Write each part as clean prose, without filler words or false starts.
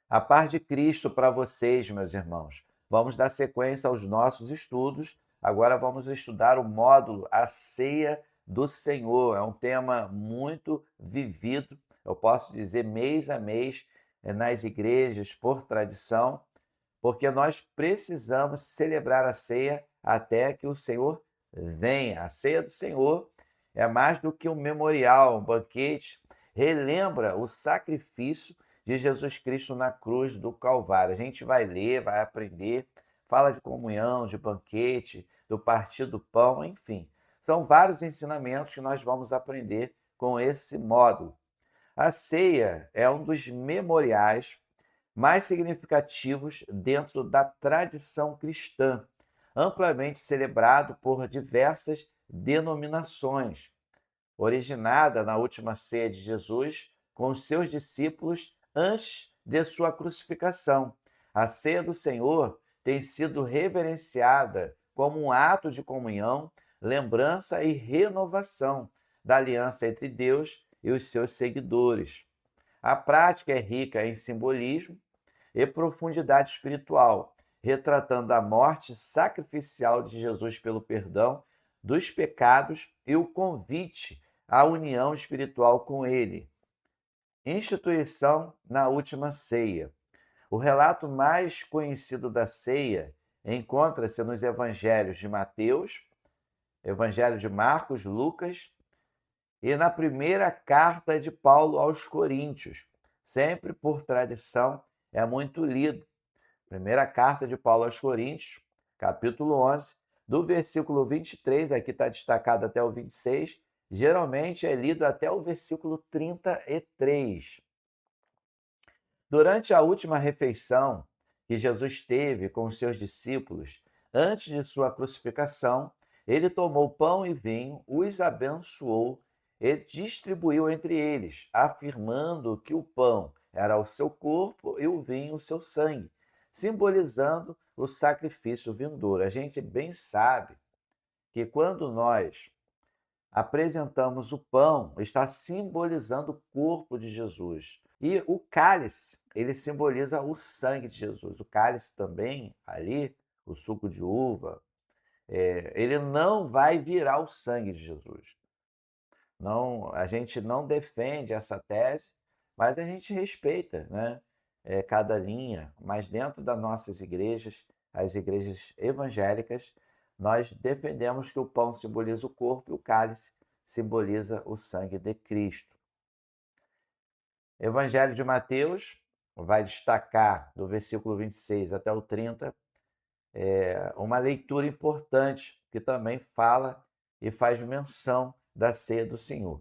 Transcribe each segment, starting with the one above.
A paz de Cristo para vocês, meus irmãos. Vamos dar sequência aos nossos estudos. Agora vamos estudar o módulo A Ceia do Senhor. É um tema muito vivido, eu posso dizer mês a mês, nas igrejas, por tradição, porque nós precisamos celebrar a ceia até que o Senhor venha. A ceia do Senhor é mais do que um memorial, um banquete, relembra o sacrifício de Jesus Cristo na cruz do Calvário. A gente vai ler, vai aprender, fala de comunhão, de banquete, do partir do pão, enfim. São vários ensinamentos que nós vamos aprender com esse módulo. A ceia é um dos memoriais mais significativos dentro da tradição cristã, amplamente celebrado por diversas denominações, originada na última ceia de Jesus com os seus discípulos antes de sua crucificação. A ceia do Senhor tem sido reverenciada como um ato de comunhão, lembrança e renovação da aliança entre Deus e os seus seguidores. A prática é rica em simbolismo e profundidade espiritual, retratando a morte sacrificial de Jesus pelo perdão dos pecados e o convite à união espiritual com Ele. Instituição na última ceia. O relato mais conhecido da ceia encontra-se nos evangelhos de Mateus, Evangelho de Marcos, Lucas e na primeira carta de Paulo aos Coríntios. Sempre por tradição, é muito lido. Primeira carta de Paulo aos Coríntios, capítulo 11, do versículo 23, aqui está destacado até o 26, geralmente é lido até o versículo 33. Durante a última refeição que Jesus teve com os seus discípulos, antes de sua crucificação, ele tomou pão e vinho, os abençoou e distribuiu entre eles, afirmando que o pão era o seu corpo e o vinho o seu sangue, simbolizando o sacrifício vindouro. A gente bem sabe que quando nós apresentamos o pão, está simbolizando o corpo de Jesus. E o cálice, ele simboliza o sangue de Jesus. O cálice também, ali, o suco de uva, ele não vai virar o sangue de Jesus. Não, a gente não defende essa tese, mas a gente respeita, né, cada linha. Mas dentro das nossas igrejas, as igrejas evangélicas, nós defendemos que o pão simboliza o corpo e o cálice simboliza o sangue de Cristo. Evangelho de Mateus vai destacar do versículo 26 até o 30 uma leitura importante que também fala e faz menção da ceia do Senhor.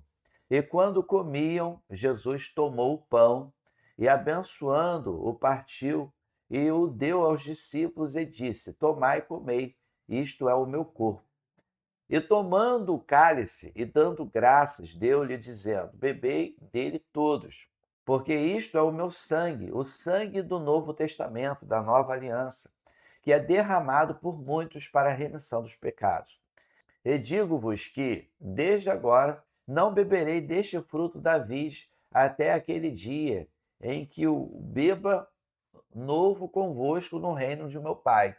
E quando comiam, Jesus tomou o pão e, abençoando, o partiu e o deu aos discípulos e disse: Tomai e comei, isto é o meu corpo. E tomando o cálice e dando graças, deu-lhe, dizendo: Bebei dele todos, porque isto é o meu sangue, o sangue do Novo Testamento, da nova aliança, que é derramado por muitos para a remissão dos pecados. E digo-vos que, desde agora, não beberei deste fruto da vide até aquele dia em que o beba novo convosco no reino de meu Pai.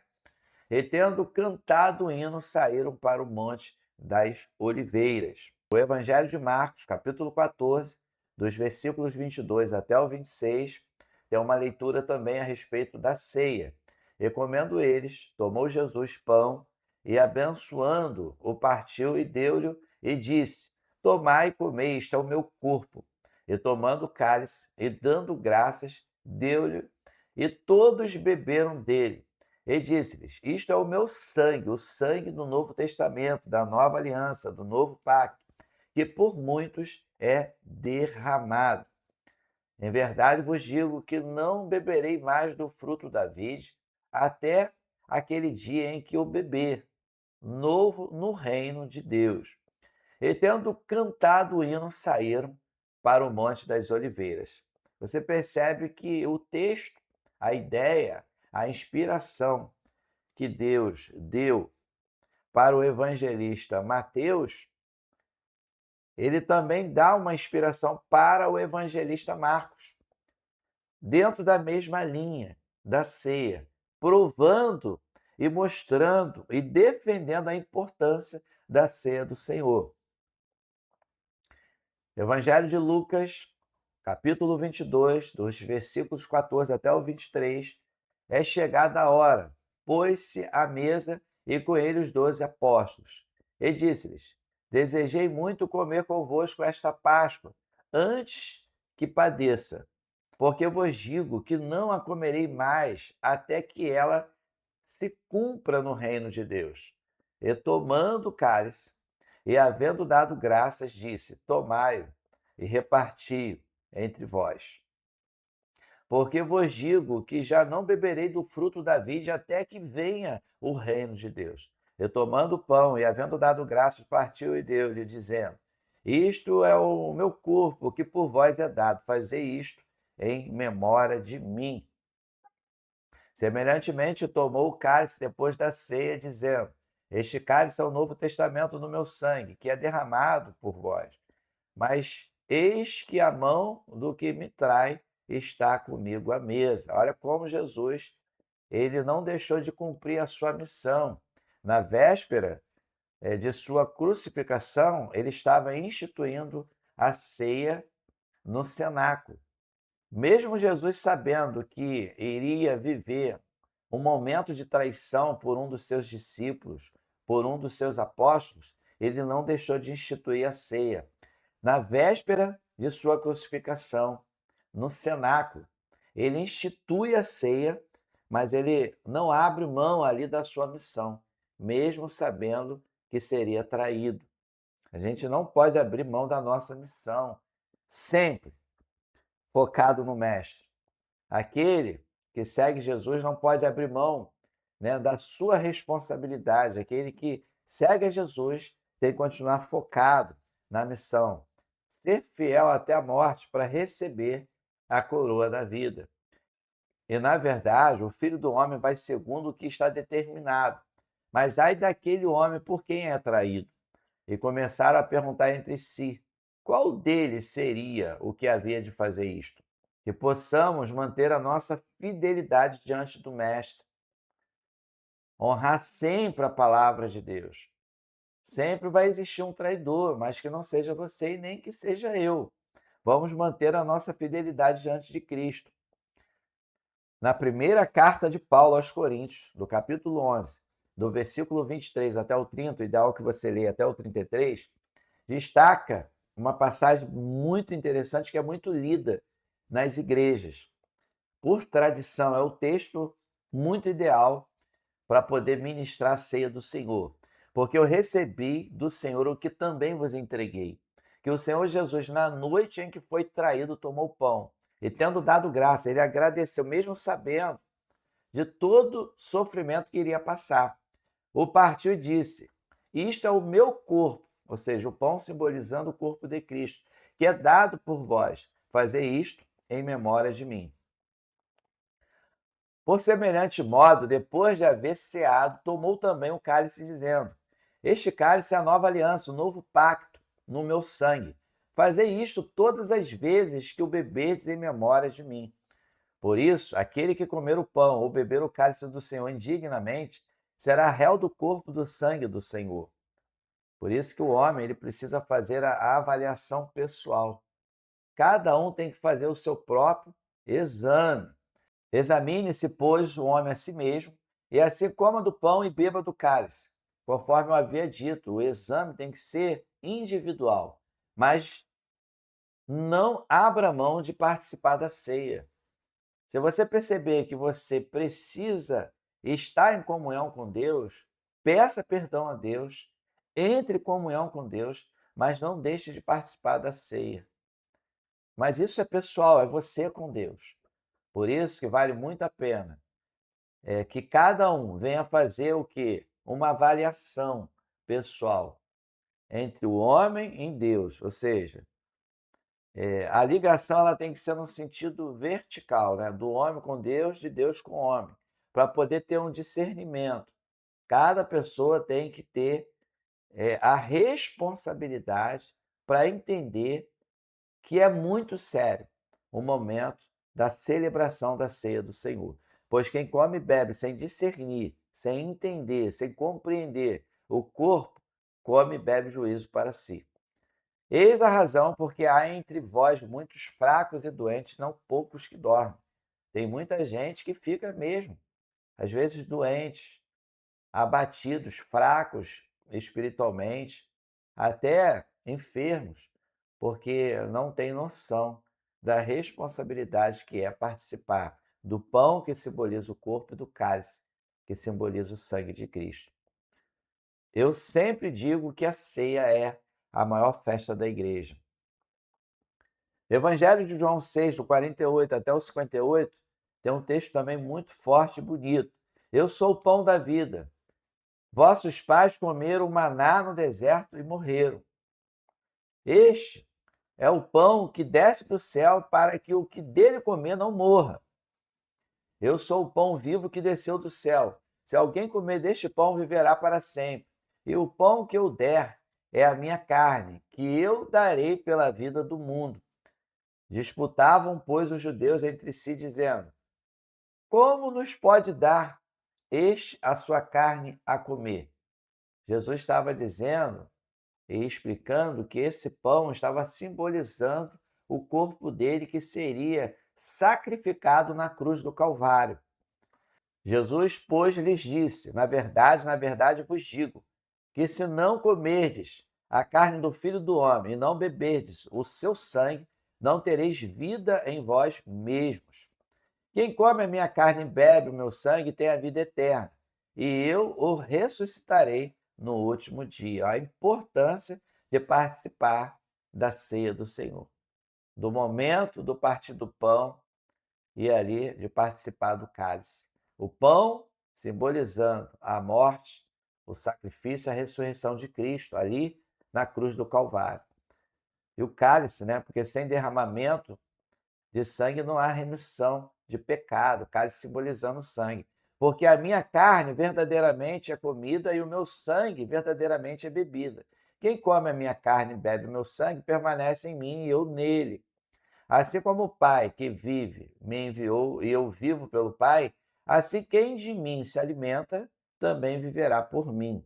E tendo cantado o hino, saíram para o Monte das Oliveiras. O Evangelho de Marcos, capítulo 14, dos versículos 22 até o 26, tem uma leitura também a respeito da ceia. E comendo eles, tomou Jesus pão e, abençoando, o partiu e deu-lhe e disse: Tomai e comei, isto é o meu corpo. E tomando o cálice e dando graças, deu-lhe, e todos beberam dele. E disse-lhes: Isto é o meu sangue, o sangue do Novo Testamento, da nova aliança, do novo pacto, que por muitos é derramado. Em verdade vos digo que não beberei mais do fruto da vide até aquele dia em que o beber, novo no reino de Deus. E tendo cantado o hino, saíram para o Monte das Oliveiras. Você percebe que o texto, a ideia, a inspiração que Deus deu para o evangelista Mateus, ele também dá uma inspiração para o evangelista Marcos. dentro da mesma linha da ceia, provando e mostrando e defendendo a importância da ceia do Senhor. Evangelho de Lucas, capítulo 22, dos versículos 14 até o 23, é chegada a hora, pôs-se à mesa e com ele os 12 apóstolos. E disse-lhes: Desejei muito comer convosco esta Páscoa, antes que padeça, porque vos digo que não a comerei mais até que ela se cumpra no reino de Deus. E tomando o cálice, e havendo dado graças, disse: Tomai-o e reparti-o entre vós. Porque vos digo que já não beberei do fruto da vide até que venha o reino de Deus. E tomando o pão e havendo dado graças, partiu e deu-lhe, dizendo: Isto é o meu corpo, que por vós é dado. Fazei isto em memória de mim. Semelhantemente, tomou o cálice depois da ceia, dizendo: Este cálice é o novo testamento no meu sangue, que é derramado por vós. Mas eis que a mão do que me trai está comigo à mesa. Olha como Jesus, ele não deixou de cumprir a sua missão. Na véspera, de sua crucificação, ele estava instituindo a ceia no cenáculo. Mesmo Jesus sabendo que iria viver um momento de traição por um dos seus discípulos, por um dos seus apóstolos, ele não deixou de instituir a ceia. Na véspera de sua crucificação, no cenáculo, ele institui a ceia, mas ele não abre mão ali da sua missão, mesmo sabendo que seria traído. A gente não pode abrir mão da nossa missão, sempre focado no Mestre. Aquele que segue Jesus não pode abrir mão, né, da sua responsabilidade. Aquele que segue a Jesus tem que continuar focado na missão, ser fiel até a morte para receber a coroa da vida. E, na verdade, o Filho do Homem vai segundo o que está determinado. Mas ai daquele homem por quem é traído. E começaram a perguntar entre si: qual deles seria o que havia de fazer isto? Que possamos manter a nossa fidelidade diante do Mestre, honrar sempre a palavra de Deus. Sempre vai existir um traidor, mas que não seja você e nem que seja eu. Vamos manter a nossa fidelidade diante de Cristo. Na primeira carta de Paulo aos Coríntios, do capítulo 11, do versículo 23 até o 30, o ideal que você leia até o 33, destaca uma passagem muito interessante que é muito lida nas igrejas. Por tradição, é o texto muito ideal para poder ministrar a ceia do Senhor. Porque eu recebi do Senhor o que também vos entreguei, que o Senhor Jesus, na noite em que foi traído, tomou pão, e tendo dado graça, ele agradeceu, mesmo sabendo de todo sofrimento que iria passar. O partiu e disse: Isto é o meu corpo, ou seja, o pão simbolizando o corpo de Cristo, que é dado por vós. Fazei isto em memória de mim. Por semelhante modo, depois de haver ceado, tomou também o cálice, dizendo: Este cálice é a nova aliança, o novo pacto no meu sangue. Fazei isto todas as vezes que o beberdes em memória de mim. Por isso, aquele que comer o pão ou beber o cálice do Senhor indignamente será réu do corpo e do sangue do Senhor. Por isso que o homem ele precisa fazer a avaliação pessoal. Cada um tem que fazer o seu próprio exame. Examine-se, pois, o homem a si mesmo, e assim coma do pão e beba do cálice. Conforme eu havia dito, o exame tem que ser individual, mas não abra mão de participar da ceia. Se você perceber que você precisa estar em comunhão com Deus, peça perdão a Deus, entre em comunhão com Deus, mas não deixe de participar da ceia. Mas isso é pessoal, é você com Deus. Por isso que vale muito a pena que cada um venha fazer o quê? Uma avaliação pessoal entre o homem em Deus, ou seja, a ligação ela tem que ser no sentido vertical, né? Do homem com Deus, de Deus com o homem, para poder ter um discernimento. Cada pessoa tem que ter a responsabilidade para entender que é muito sério o momento da celebração da ceia do Senhor. Pois quem come e bebe sem discernir, sem entender, sem compreender o corpo, come e bebe juízo para si. Eis a razão porque há entre vós muitos fracos e doentes, não poucos que dormem. Tem muita gente que fica mesmo, às vezes doentes, abatidos, fracos espiritualmente, até enfermos, porque não tem noção da responsabilidade que é participar do pão que simboliza o corpo e do cálice que simboliza o sangue de Cristo. Eu sempre digo que a ceia é a maior festa da igreja. Evangelho de João 6, do 48 até o 58, tem um texto também muito forte e bonito. Eu sou o pão da vida. Vossos pais comeram maná no deserto e morreram. Este é o pão que desce do céu para que o que dele comer não morra. Eu sou o pão vivo que desceu do céu. Se alguém comer deste pão, viverá para sempre. E o pão que eu der é a minha carne, que eu darei pela vida do mundo. Disputavam, pois, os judeus entre si, dizendo: como nos pode dar este a sua carne a comer? Jesus estava dizendo e explicando que esse pão estava simbolizando o corpo dele que seria sacrificado na cruz do Calvário. Jesus, pois, lhes disse: na verdade vos digo, que se não comerdes a carne do Filho do Homem e não beberdes o seu sangue, não tereis vida em vós mesmos. Quem come a minha carne e bebe o meu sangue tem a vida eterna, e eu o ressuscitarei no último dia. A importância de participar da ceia do Senhor, do momento do partir do pão e ali de participar do cálice. O pão simbolizando a morte, o sacrifício e a ressurreição de Cristo ali na cruz do Calvário. E o cálice, né? Porque sem derramamento de sangue não há remissão de pecado, o cálice simbolizando o sangue. Porque a minha carne verdadeiramente é comida e o meu sangue verdadeiramente é bebida. Quem come a minha carne e bebe o meu sangue permanece em mim e eu nele. Assim como o Pai que vive me enviou e eu vivo pelo Pai, assim quem de mim se alimenta também viverá por mim.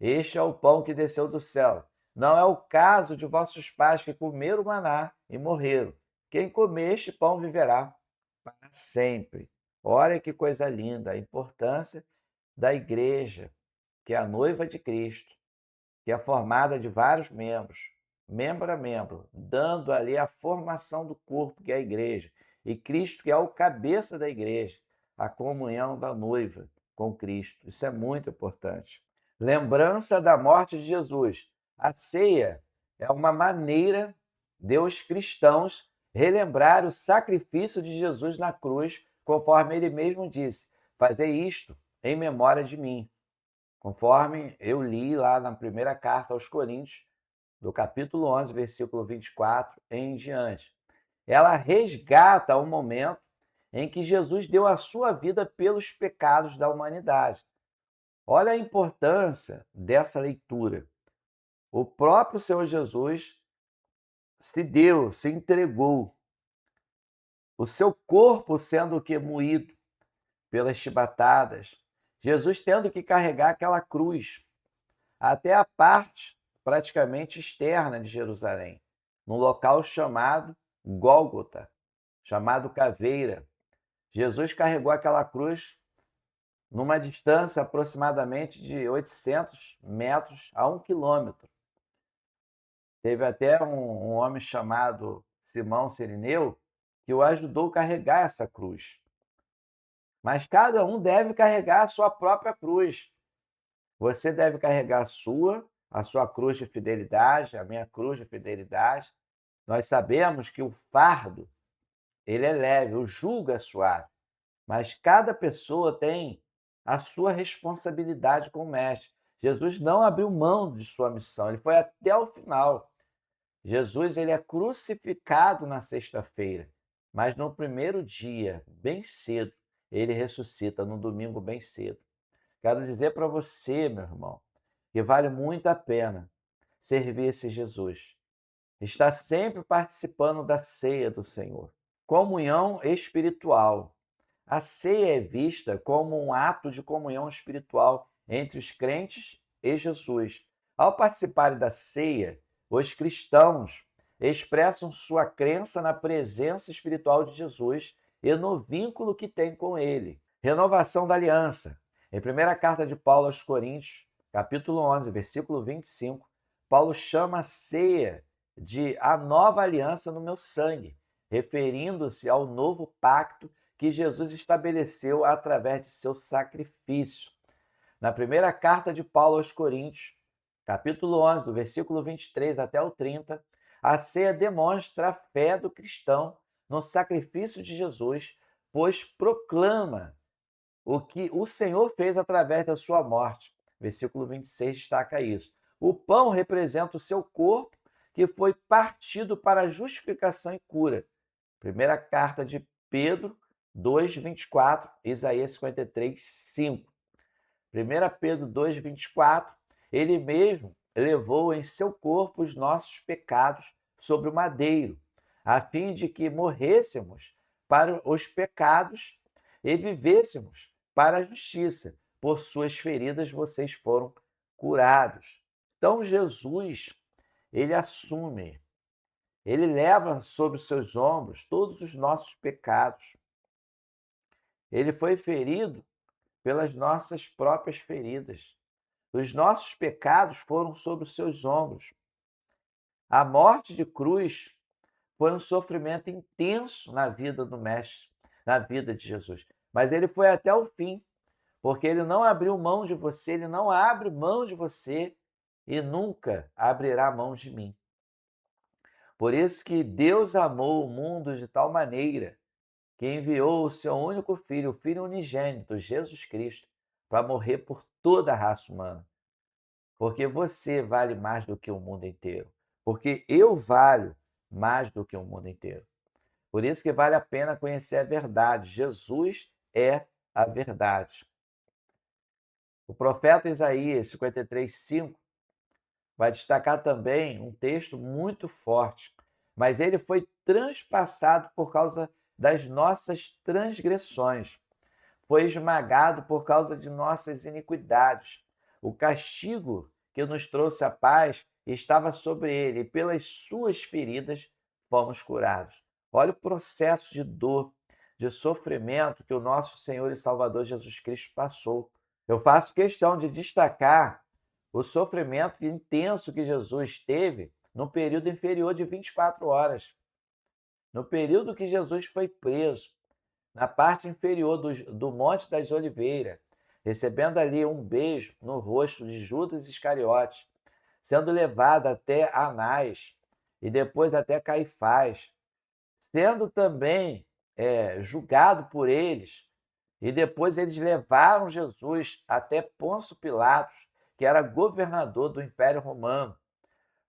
Este é o pão que desceu do céu. Não é o caso de vossos pais que comeram maná e morreram. Quem comer este pão viverá para sempre. Olha que coisa linda, a importância da igreja, que é a noiva de Cristo, que é formada de vários membros, membro a membro, dando ali a formação do corpo, que é a igreja. E Cristo, que é o cabeça da igreja, a comunhão da noiva com Cristo. Isso é muito importante. Lembrança da morte de Jesus. A ceia é uma maneira de os cristãos relembrar o sacrifício de Jesus na cruz, conforme ele mesmo disse: fazei isto em memória de mim. Conforme eu li lá na primeira carta aos Coríntios, do capítulo 11, versículo 24 em diante. Ela resgata o momento em que Jesus deu a sua vida pelos pecados da humanidade. Olha a importância dessa leitura. O próprio Senhor Jesus se deu, se entregou, o seu corpo sendo o que moído pelas chibatadas, Jesus tendo que carregar aquela cruz até a parte praticamente externa de Jerusalém, num local chamado Gólgota, chamado Caveira. Jesus carregou aquela cruz numa distância aproximadamente de 800 metros a 1 quilômetro. Teve até um homem chamado Simão Cirineu que o ajudou a carregar essa cruz. Mas cada um deve carregar a sua própria cruz. Você deve carregar a sua cruz de fidelidade, a minha cruz de fidelidade. Nós sabemos que o fardo, ele é leve, o jugo é suave, mas cada pessoa tem a sua responsabilidade com o mestre. Jesus não abriu mão de sua missão, ele foi até o final. Jesus ele é crucificado na sexta-feira, mas no primeiro dia, bem cedo, ele ressuscita, no domingo bem cedo. Quero dizer para você, meu irmão, que vale muito a pena servir esse Jesus. Está sempre participando da ceia do Senhor. Comunhão espiritual. A ceia é vista como um ato de comunhão espiritual entre os crentes e Jesus. Ao participarem da ceia, os cristãos expressam sua crença na presença espiritual de Jesus e no vínculo que tem com ele. Renovação da aliança. Em primeira carta de Paulo aos Coríntios, capítulo 11, versículo 25, Paulo chama a ceia de a nova aliança no meu sangue, referindo-se ao novo pacto que Jesus estabeleceu através de seu sacrifício. Na primeira carta de Paulo aos Coríntios, capítulo 11, do versículo 23 até o 30, a ceia demonstra a fé do cristão no sacrifício de Jesus, pois proclama o que o Senhor fez através da sua morte. Versículo 26 destaca isso. O pão representa o seu corpo, que foi partido para a justificação e cura. Primeira carta de Pedro 2:24, Isaías 53:5. 1 Pedro 2:24, ele mesmo levou em seu corpo os nossos pecados sobre o madeiro, a fim de que morrêssemos para os pecados e vivêssemos para a justiça. Por suas feridas vocês foram curados. Então Jesus, ele assume, ele leva sobre os seus ombros todos os nossos pecados. Ele foi ferido pelas nossas próprias feridas. Os nossos pecados foram sobre os seus ombros. A morte de cruz foi um sofrimento intenso na vida do Mestre, na vida de Jesus. Mas ele foi até o fim, porque ele não abriu mão de você, ele não abre mão de você e nunca abrirá mão de mim. Por isso que Deus amou o mundo de tal maneira que enviou o seu único filho, o Filho unigênito, Jesus Cristo, para morrer por toda a raça humana. Porque você vale mais do que o mundo inteiro. Porque eu valho mais do que o mundo inteiro. Por isso que vale a pena conhecer a verdade. Jesus é a verdade. O profeta Isaías 53:5 vai destacar também um texto muito forte. Mas ele foi transpassado por causa das nossas transgressões, foi esmagado por causa de nossas iniquidades. O castigo que nos trouxe a paz estava sobre ele, e pelas suas feridas fomos curados. Olha o processo de dor, de sofrimento que o nosso Senhor e Salvador Jesus Cristo passou. Eu faço questão de destacar o sofrimento intenso que Jesus teve no período inferior de 24 horas. No período que Jesus foi preso, na parte inferior do Monte das Oliveiras, recebendo ali um beijo no rosto de Judas Iscariote, sendo levado até Anás e depois até Caifás, sendo também julgado por eles, e depois eles levaram Jesus até Pôncio Pilatos, que era governador do Império Romano.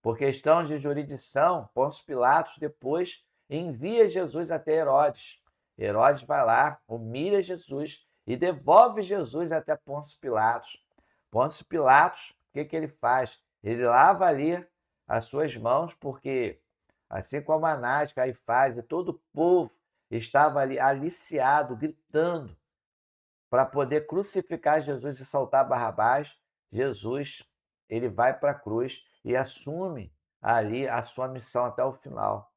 Por questão de jurisdição, Pôncio Pilatos depois envia Jesus até Herodes. Herodes vai lá, humilha Jesus e devolve Jesus até Pôncio Pilatos. Pôncio Pilatos, o que ele faz? Ele lava ali as suas mãos, porque assim como Anás, Caifás e todo o povo estava ali aliciado, gritando para poder crucificar Jesus e soltar Barrabás, Jesus, ele vai para a cruz e assume ali a sua missão até o final.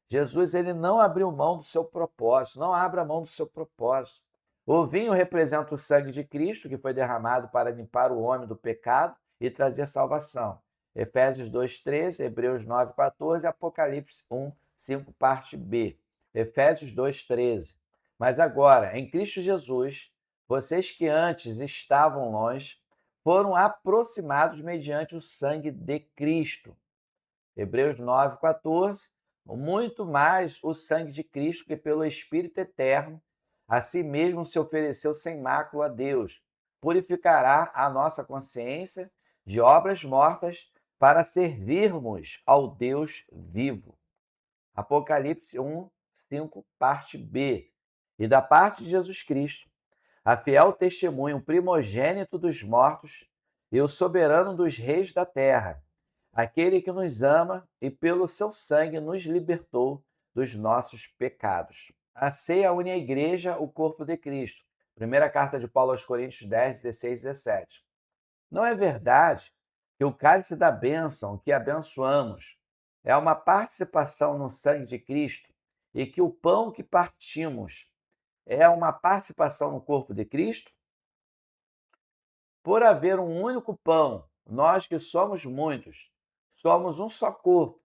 Jesus, ele não abriu mão do seu propósito, não abra mão do seu propósito. O vinho representa o sangue de Cristo, que foi derramado para limpar o homem do pecado e trazer salvação. Efésios 2:13, Hebreus 9:14, Apocalipse 1:5, parte B. Efésios 2:13. Mas agora, em Cristo Jesus, vocês que antes estavam longe, foram aproximados mediante o sangue de Cristo. Hebreus 9:14. Muito mais o sangue de Cristo, que pelo Espírito eterno, a si mesmo se ofereceu sem mácula a Deus, purificará a nossa consciência de obras mortas para servirmos ao Deus vivo. Apocalipse 1:5, parte B. E da parte de Jesus Cristo, a fiel testemunha, o primogênito dos mortos e o soberano dos reis da terra, aquele que nos ama e pelo seu sangue nos libertou dos nossos pecados. A ceia une a igreja, o corpo de Cristo. Primeira carta de Paulo aos Coríntios 10, 16 e 17. Não é verdade que o cálice da bênção que abençoamos é uma participação no sangue de Cristo e que o pão que partimos é uma participação no corpo de Cristo? Por haver um único pão, nós que somos muitos, somos um só corpo,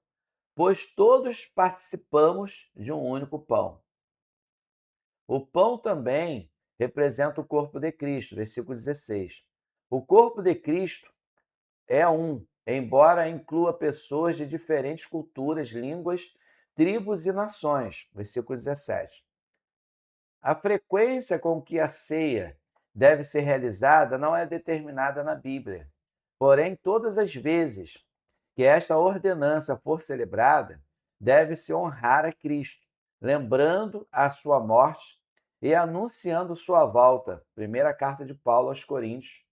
pois todos participamos de um único pão. O pão também representa o corpo de Cristo, versículo 16. O corpo de Cristo é um, embora inclua pessoas de diferentes culturas, línguas, tribos e nações, versículo 17. A frequência com que a ceia deve ser realizada não é determinada na Bíblia. Porém, todas as vezes que esta ordenança for celebrada, deve-se honrar a Cristo, lembrando a sua morte e anunciando sua volta. Primeira carta de Paulo aos Coríntios,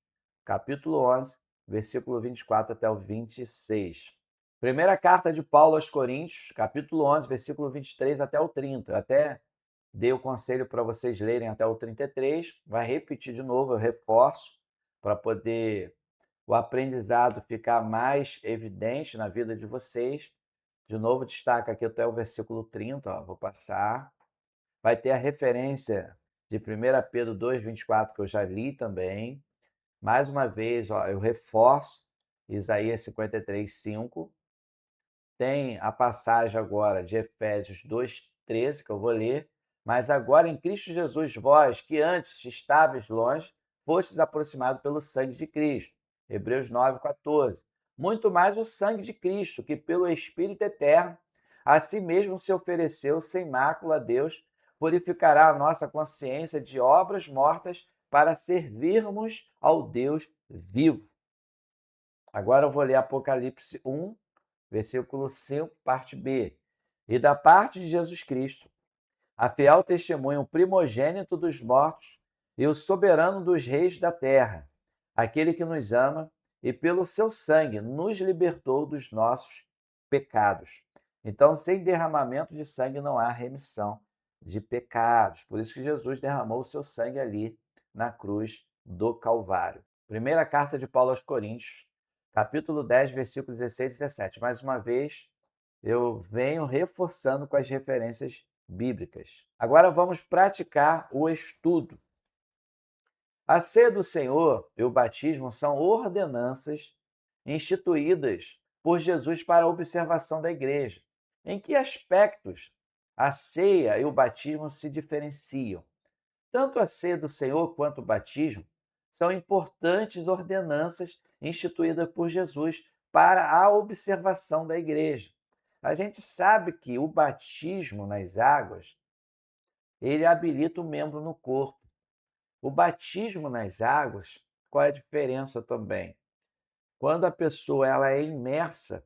capítulo 11, versículo 24 até o 26. Primeira carta de Paulo aos Coríntios, capítulo 11, versículo 23 até o 30. Até dei o conselho para vocês lerem até o 33, vai repetir de novo, eu reforço, para poder o aprendizado ficar mais evidente na vida de vocês. De novo, destaca aqui até o versículo 30, ó, vou passar. Vai ter a referência de 1 Pedro 2, 24, que eu já li também. Mais uma vez, ó, eu reforço Isaías 53, 5. Tem a passagem agora de Efésios 2, 13, que eu vou ler. Mas agora em Cristo Jesus, vós, que antes estáveis longe, fostes aproximados pelo sangue de Cristo. Hebreus 9, 14. Muito mais o sangue de Cristo, que pelo Espírito eterno, a si mesmo se ofereceu sem mácula a Deus, purificará a nossa consciência de obras mortas para servirmos ao Deus vivo. Agora eu vou ler Apocalipse 1, versículo 5, parte B. E da parte de Jesus Cristo, a fiel testemunha, o primogênito dos mortos e o soberano dos reis da terra, aquele que nos ama e pelo seu sangue nos libertou dos nossos pecados. Então, sem derramamento de sangue não há remissão de pecados. Por isso que Jesus derramou o seu sangue ali na cruz do Calvário. Primeira carta de Paulo aos Coríntios, capítulo 10, versículos 16 e 17. Mais uma vez, eu venho reforçando com as referências bíblicas. Agora vamos praticar o estudo. A ceia do Senhor e o batismo são ordenanças instituídas por Jesus para a observação da igreja. Em que aspectos a ceia e o batismo se diferenciam? Tanto a ceia do Senhor quanto o batismo são importantes ordenanças instituídas por Jesus para a observação da igreja. A gente sabe que o batismo nas águas, ele habilita o membro no corpo. O batismo nas águas, qual é a diferença também? Quando a pessoa ela é imersa,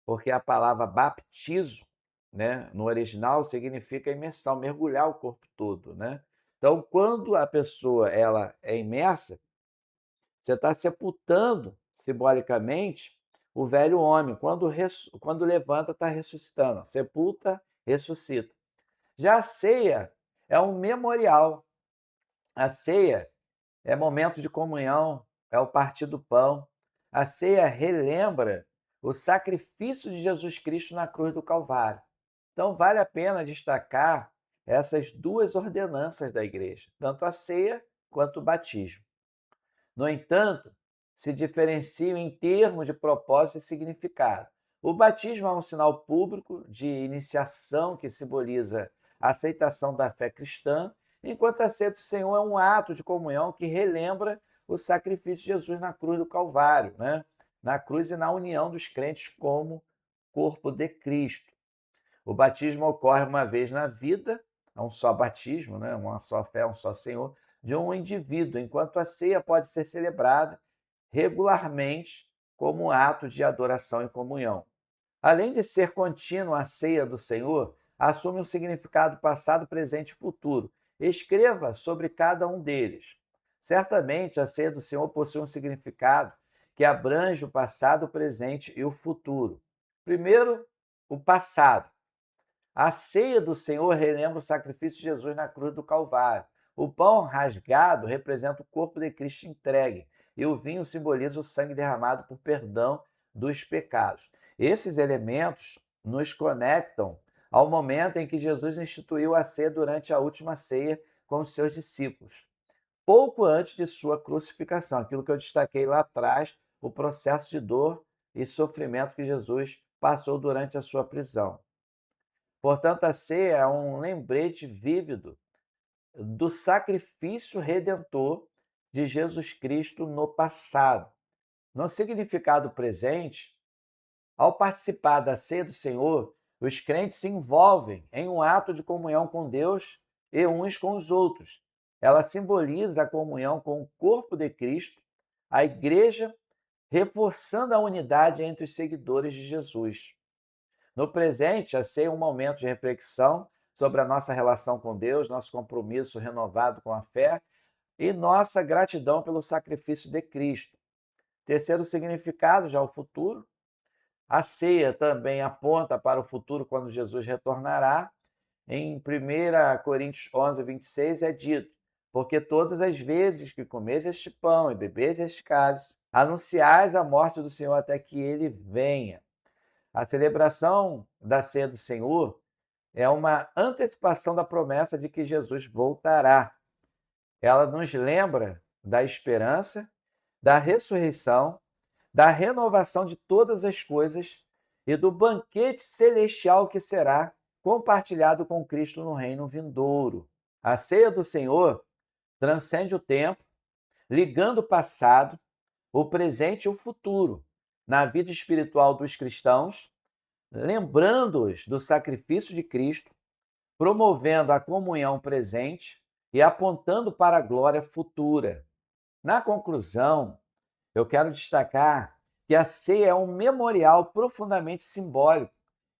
porque a palavra baptizo, né, no original significa imersão, mergulhar o corpo todo, né? Então, quando a pessoa ela é imersa, você está sepultando simbolicamente o velho homem. Quando levanta, está ressuscitando. Sepulta, ressuscita. Já a ceia é um memorial. A ceia é momento de comunhão, é o partir do pão. A ceia relembra o sacrifício de Jesus Cristo na cruz do Calvário. Então, vale a pena destacar essas duas ordenanças da igreja, tanto a ceia quanto o batismo. No entanto, se diferenciam em termos de propósito e significado. O batismo é um sinal público de iniciação que simboliza a aceitação da fé cristã, enquanto a ceia do Senhor é um ato de comunhão que relembra o sacrifício de Jesus na cruz do Calvário, né? Na cruz e na união dos crentes como corpo de Cristo. O batismo ocorre uma vez na vida, é um só batismo, né? Uma só fé, um só Senhor, de um indivíduo, enquanto a ceia pode ser celebrada regularmente como um ato de adoração e comunhão. Além de ser contínua a ceia do Senhor, assume um significado passado, presente e futuro. Escreva sobre cada um deles. Certamente, a ceia do Senhor possui um significado que abrange o passado, o presente e o futuro. Primeiro, o passado. A ceia do Senhor relembra o sacrifício de Jesus na cruz do Calvário. O pão rasgado representa o corpo de Cristo entregue, e o vinho simboliza o sangue derramado por perdão dos pecados. Esses elementos nos conectam ao momento em que Jesus instituiu a ceia durante a última ceia com os seus discípulos, pouco antes de sua crucificação, aquilo que eu destaquei lá atrás, o processo de dor e sofrimento que Jesus passou durante a sua prisão. Portanto, a ceia é um lembrete vívido do sacrifício redentor de Jesus Cristo no passado. No significado presente, ao participar da ceia do Senhor, os crentes se envolvem em um ato de comunhão com Deus e uns com os outros. Ela simboliza a comunhão com o corpo de Cristo, a igreja, reforçando a unidade entre os seguidores de Jesus. No presente, a ceia é um momento de reflexão sobre a nossa relação com Deus, nosso compromisso renovado com a fé e nossa gratidão pelo sacrifício de Cristo. Terceiro significado, já o futuro. A ceia também aponta para o futuro quando Jesus retornará. Em 1 Coríntios 11, 26 é dito: porque todas as vezes que comeis este pão e bebeis este cálice, anunciais a morte do Senhor até que ele venha. A celebração da ceia do Senhor é uma antecipação da promessa de que Jesus voltará. Ela nos lembra da esperança, da ressurreição, da renovação de todas as coisas e do banquete celestial que será compartilhado com Cristo no reino vindouro. A ceia do Senhor transcende o tempo, ligando o passado, o presente e o futuro na vida espiritual dos cristãos, lembrando-os do sacrifício de Cristo, promovendo a comunhão presente e apontando para a glória futura. Na conclusão, eu quero destacar que a ceia é um memorial profundamente simbólico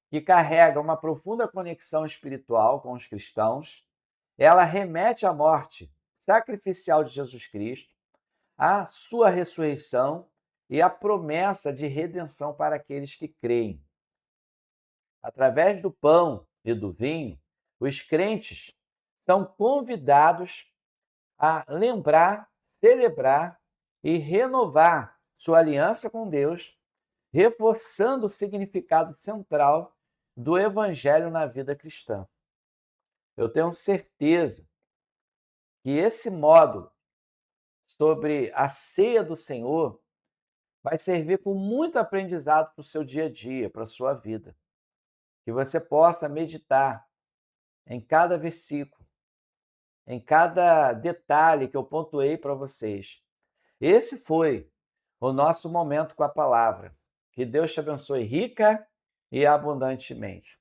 que carrega uma profunda conexão espiritual com os cristãos. Ela remete à morte sacrificial de Jesus Cristo, à sua ressurreição e à promessa de redenção para aqueles que creem. Através do pão e do vinho, os crentes são convidados a lembrar, celebrar e renovar sua aliança com Deus, reforçando o significado central do Evangelho na vida cristã. Eu tenho certeza que esse módulo sobre a ceia do Senhor vai servir com muito aprendizado para o seu dia a dia, para a sua vida. Que você possa meditar em cada versículo, em cada detalhe que eu pontuei para vocês. Esse foi o nosso momento com a palavra. Que Deus te abençoe rica e abundantemente.